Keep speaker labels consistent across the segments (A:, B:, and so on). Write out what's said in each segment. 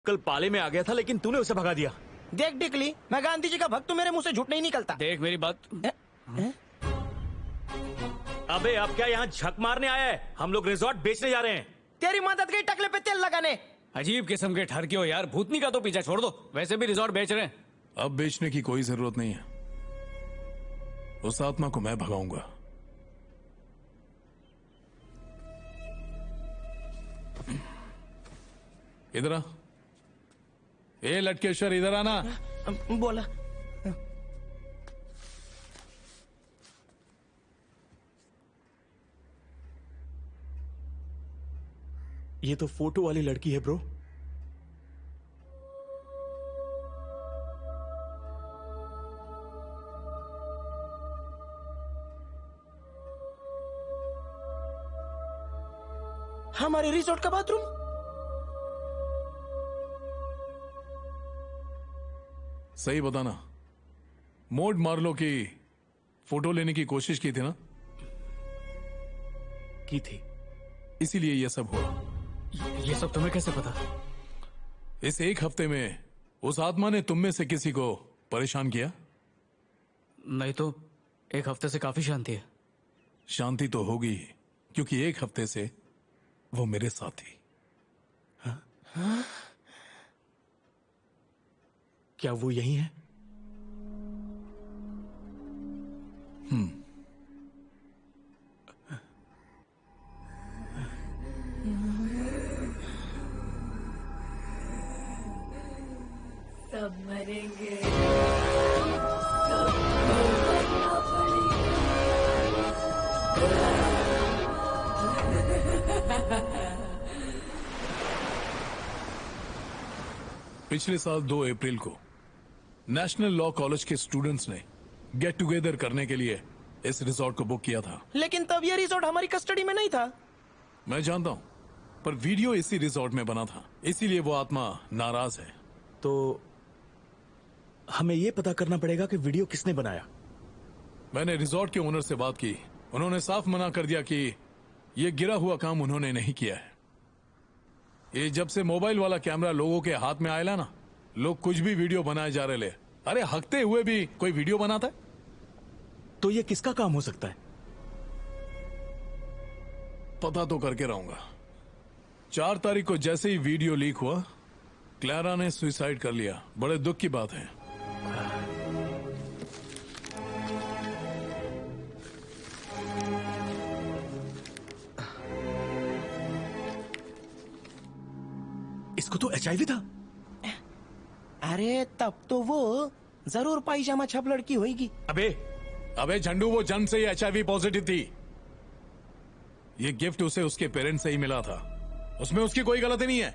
A: कल पाले में आ गया था लेकिन तूने उसे भगा दिया।
B: देख डिकली, मैं गांधी जी का भक्त हूँ, मेरे मुंह से झूठ नहीं निकलता।
C: देख मेरी बात।
A: अबे अब क्या यहाँ झक मारने आया है? हम लोग रिजॉर्ट बेचने जा रहे हैं।
B: तेरी मदद गई टकले पे तेल लगाने।
C: अजीब किस्म के ठरके हो यार, भूतनी का तो पीछा छोड़ दो, वैसे भी रिजॉर्ट बेच रहे हैं।
D: अब बेचने की कोई जरूरत नहीं है, उस आत्मा को मैं भगाऊंगा। इधर आ। ए लटकेश्वर, इधर आना।
B: बोला।
A: ये तो फोटो वाली लड़की है ब्रो।
B: हमारे रिसोर्ट का बाथरूम।
D: सही बताना, मोड मार्लो की फोटो लेने की कोशिश की थी ना?
A: की थी,
D: इसीलिए यह सब हुआ।
C: ये सब तुम्हें कैसे पता?
D: इस एक हफ्ते में उस आत्मा ने तुम में से किसी को परेशान किया?
C: नहीं तो एक हफ्ते से काफी शांति है।
D: शांति तो होगी क्योंकि एक हफ्ते से वो मेरे साथ थी।
A: हाँ? क्या वो यही है?
E: सब मरेंगे।
D: पिछले साल 2 अप्रैल को नेशनल लॉ कॉलेज के स्टूडेंट्स ने गेट टुगेदर करने के लिए इस रिजॉर्ट को बुक किया था।
B: लेकिन तब ये रिसोर्ट हमारी कस्टडी में नहीं था।
D: मैं जानता हूं, पर वीडियो इसी रिजॉर्ट में बना था, इसीलिए वो आत्मा नाराज है।
A: तो हमें यह पता करना पड़ेगा कि वीडियो किसने बनाया।
D: मैंने रिजॉर्ट के ओनर से बात की, उन्होंने साफ मना कर दिया कि यह गिरा हुआ काम उन्होंने नहीं किया है। ये जब से मोबाइल वाला कैमरा लोगों के हाथ में आया ना, लोग कुछ भी वीडियो बनाए जा रहे ले। अरे हकते हुए भी कोई वीडियो बनाता है?
A: तो ये किसका काम हो सकता है?
D: पता तो करके रहूंगा। 4 तारीख को जैसे ही वीडियो लीक हुआ, क्लैरा ने सुसाइड कर लिया। बड़े दुख की बात है।
A: इसको तो HIV था।
B: अरे तब तो वो जरूर पायजामा छप लड़की होगी।
D: अबे झंडू, वो जन्म से ही HIV पॉजिटिव थी। ये गिफ्ट उसे उसके पेरेंट्स से ही मिला था, उसमें उसकी कोई गलती नहीं है।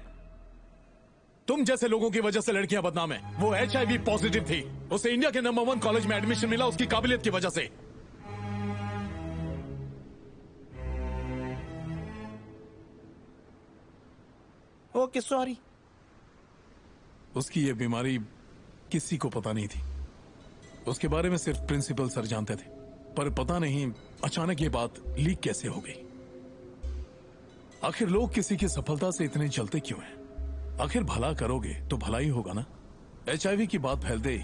D: तुम जैसे लोगों की वजह से लड़कियां बदनाम है। वो HIV पॉजिटिव थी, उसे इंडिया के नंबर 1 कॉलेज में एडमिशन मिला उसकी काबिलियत की वजह से।
B: Okay sorry.
D: उसकी ये बीमारी किसी को पता नहीं थी, उसके बारे में सिर्फ प्रिंसिपल सर जानते थे। पर पता नहीं अचानक ये बात लीक कैसे हो गई। आखिर लोग किसी की सफलता से इतने जलते क्यों हैं? आखिर भला करोगे तो भला ही होगा ना। HIV की बात फैलते ही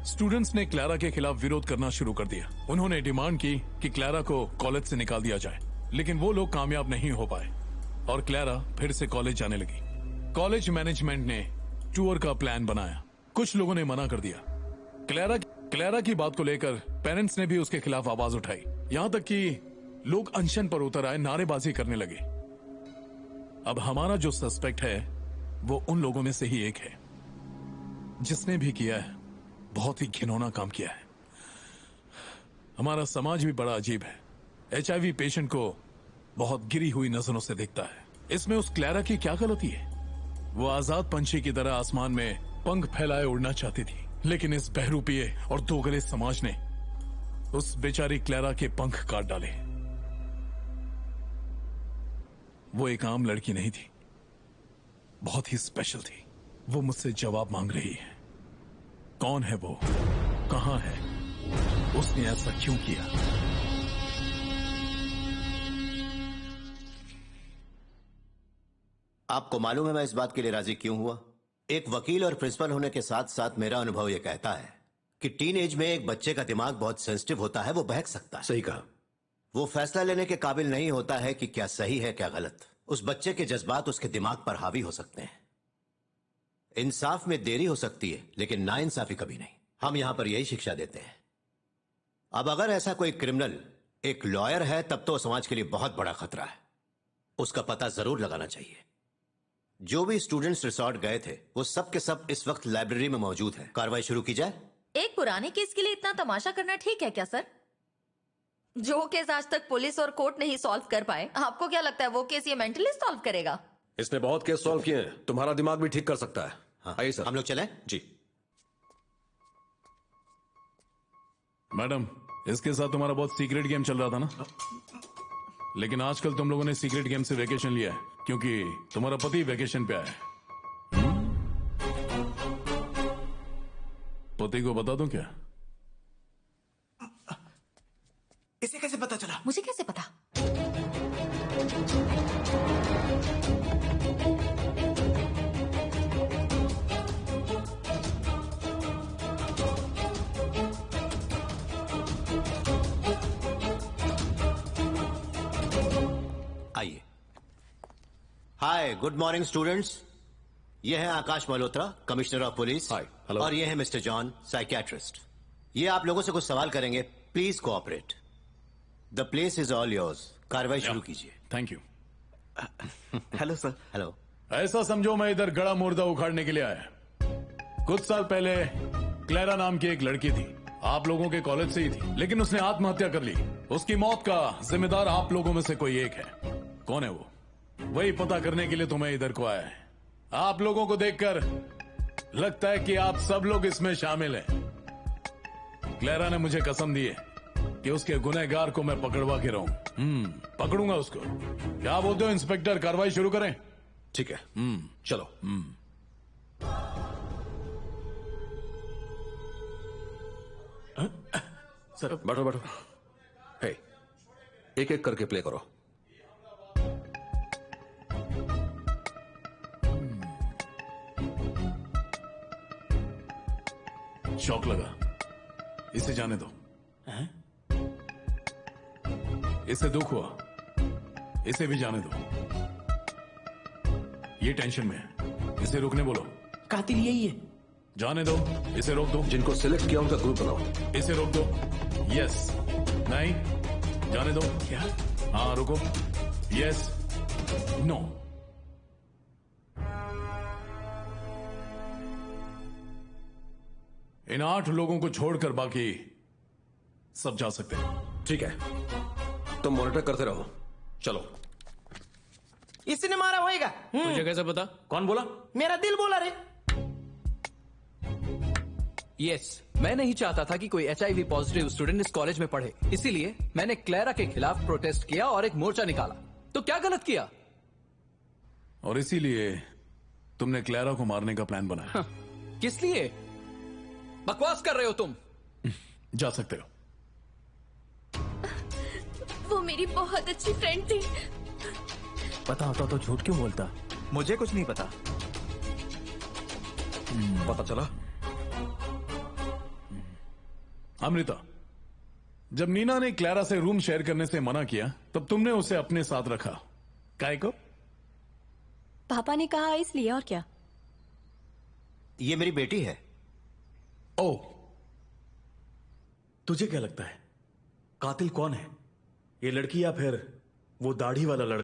D: स्टूडेंट्स ने क्लैरा के खिलाफ विरोध करना शुरू कर दिया। उन्होंने डिमांड की कि क्लैरा को कॉलेज से निकाल दिया जाए, लेकिन वो लोग कामयाब नहीं हो पाए और क्लैरा फिर से कॉलेज जाने लगी। कॉलेज मैनेजमेंट ने टूर का प्लान बनाया, कुछ लोगों ने मना कर दिया। क्लैरा की बात को लेकर पेरेंट्स ने भी उसके खिलाफ आवाज उठाई, यहां तक कि लोग अनशन पर उतर आए, नारेबाजी करने लगे। अब हमारा जो सस्पेक्ट है वो उन लोगों में से ही एक है जिसने भी किया है बहुत ही घिनौना काम किया है। हमारा समाज भी बड़ा अजीब है, HIV पेशेंट को बहुत गिरी हुई नजरों से देखता है। इसमें उस क्लैरा की क्या गलती है? वो आजाद पंछी की तरह आसमान में पंख फैलाए उड़ना चाहती थी, लेकिन इस बहरूपिये और दोगले समाज ने उस बेचारी क्लैरा के पंख काट डाले। वो एक आम लड़की नहीं थी, बहुत ही स्पेशल थी। वो मुझसे जवाब मांग रही है। कौन है वो? कहां है? उसने ऐसा क्यों किया?
F: आपको मालूम है मैं इस बात के लिए राजी क्यों हुआ? एक वकील और प्रिंसिपल होने के साथ साथ मेरा अनुभव यह कहता है कि टीन एज में एक बच्चे का दिमाग बहुत सेंसिटिव होता है, वो बहक सकता है।
G: सही कहा।
F: वो फैसला लेने के काबिल नहीं होता है कि क्या सही है क्या गलत। उस बच्चे के जज्बात उसके दिमाग पर हावी हो सकते हैं। इंसाफ में देरी हो सकती है लेकिन नाइंसाफी कभी नहीं। हम यहां पर यही शिक्षा देते हैं। अब अगर ऐसा कोई क्रिमिनल एक लॉयर है तब तो समाज के लिए बहुत बड़ा खतरा है। उसका पता जरूर लगाना चाहिए। जो भी स्टूडेंट्स रिसोर्ट गए थे वो सब के सब इस वक्त लाइब्रेरी में मौजूद हैं। कार्रवाई शुरू की जाए।
H: एक पुराने केस के लिए इतना तमाशा करना ठीक है क्या सर? जो केस आज तक पुलिस और कोर्ट नहीं सॉल्व कर पाए, आपको क्या लगता है वो केस ये मेंटली सॉल्व करेगा?
G: इसने बहुत केस सॉल्व किए हैं, तुम्हारा दिमाग भी ठीक कर सकता है।
F: हाँ,
G: आइए सर।
F: हम लोग चलें?
G: जी।
D: मैडम, इसके साथ तुम्हारा बहुत सीक्रेट गेम चल रहा था ना? लेकिन आजकल तुम लोगों ने सीक्रेट गेम से वेकेशन लिया है क्योंकि तुम्हारा पति वेकेशन पे आया है। पति को बता दूं क्या?
B: इसे कैसे पता चला?
H: मुझे कैसे पता?
F: आइए। Hi, good morning students. ये है Akash Malhotra, commissioner of police.
G: Hi, hello.
F: और ये है मिस्टर जॉन, साइकियाट्रिस्ट। ये आप लोगों से कुछ सवाल करेंगे। Please cooperate. The place is all yours. कार्रवाई शुरू कीजिए।
D: Thank you.
A: Hello sir.
F: Hello.
D: ऐसा समझो मैं इधर गड़ा मुर्दा उखाड़ने के लिए आया। कुछ साल पहले क्लेरा नाम की एक लड़की थी, आप लोगों के कॉलेज से ही थी, लेकिन उसने आत्महत्या कर ली। उसकी मौत का जिम्मेदार आप लोगों में से कोई एक है। कौन है वो? वही पता करने के लिए तुम्हें इधर को आया है। आप लोगों को देखकर लगता है कि आप सब लोग इसमें शामिल हैं। क्लेरा ने मुझे कसम दी है कि उसके गुनहगार को मैं पकड़वा के रहूं। पकड़ूंगा उसको। क्या बोलते हो इंस्पेक्टर, कार्रवाई शुरू करें?
G: ठीक है, चलो।
A: सर
G: बैठो बैठो। हे, एक एक करके प्ले करो।
D: शौक लगा, इसे जाने दो। इसे दुख हुआ, इसे भी जाने दो। ये टेंशन में है, इसे रुकने बोलो।
B: कातिल यही है।
D: जाने दो, इसे रोक दो।
G: जिनको सिलेक्ट किया उनका ग्रुप बनाओ।
D: इसे रोक दो। यस, नहीं, जाने दो।
B: क्या?
D: हाँ, रुको। Yes, no. इन 8 लोगों को छोड़कर बाकी सब जा सकते हैं।
G: ठीक है, तुम मॉनिटर करते रहो। चलो।
B: इसने मारा होएगा।
C: तुझे कैसे पता?
A: कौन बोला?
B: मेरा दिल बोला रे।
I: यस, मैं नहीं चाहता था कि कोई HIV पॉजिटिव स्टूडेंट इस कॉलेज में पढ़े, इसीलिए मैंने क्लेरा के खिलाफ प्रोटेस्ट किया और एक मोर्चा निकाला। तो क्या गलत किया?
D: और इसीलिए तुमने क्लेरा को मारने का प्लान बनाया।
I: किस लिए? बकवास कर रहे हो तुम।
D: जा सकते हो।
E: वो मेरी बहुत अच्छी फ्रेंड थी।
A: पता होता तो झूठ क्यों बोलता?
J: मुझे कुछ नहीं पता।
G: पता चला?
D: अमृता, जब नीना ने क्लेरा से रूम शेयर करने से मना किया तब तुमने उसे अपने साथ रखा। काय को?
E: पापा ने कहा इसलिए, और क्या?
F: ये मेरी बेटी है।
A: ओ, तुझे क्या लगता है कातिल कौन है? ये लड़की या फिर वो दाढ़ी वाला लड़का?